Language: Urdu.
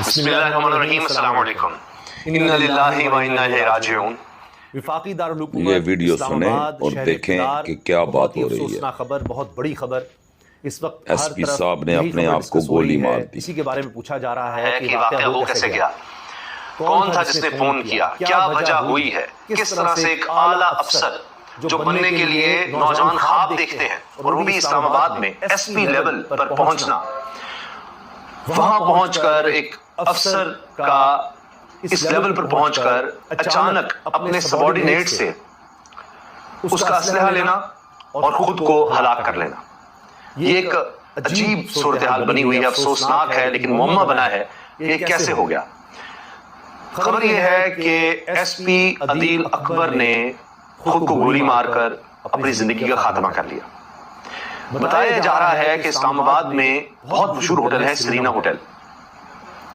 بسم اللہ الرحمن الرحیم، السلام علیکم، انا للہ و انا الیہ راجعون۔ وفاقی دارالحکومت یہ ویڈیو اسلام سنیں آباد اور شہر دیکھیں اقتدار، کہ کیا بہت بات ہی ہو رہی ہے۔ افسوسناک خبر، بہت بڑی خبر اس وقت ایس ہر پی طرف صاحب نے یہی اپنے خبر آپ کو ڈسکس ہو گولی رہی ہے۔ مار دی۔ اسی کے بارے میں پوچھا جا رہا ہے کہ واقعہ ہو کیسے گیا، کون تھا جس نے فون کیا، کیا وجہ ہوئی ہے، کس طرح سے ایک اعلیٰ افسر جو بننے کے لیے نوجوان خواب دیکھتے ہیں اور وہ بھی اسلام آباد میں ایس پی لیول پر پہنچنا، وہاں پہنچ کر ایک افسر کا اس لیول پر پہنچ کر اچانک اپنے سبارڈینیٹ سے اس کا اسلحہ لینا اور خود کو ہلاک کر لینا، یہ ایک عجیب صورتحال بنی ہوئی ہے، افسوسناک ہے، لیکن معمہ بنا ہے یہ کیسے ہو گیا۔ خبر یہ ہے کہ ایس پی عدیل اکبر نے خود کو گولی مار کر اپنی زندگی کا خاتمہ کر لیا۔ بتایا جا رہا ہے کہ اسلام آباد میں بہت مشہور ہوٹل ہے سرینا ہوٹل،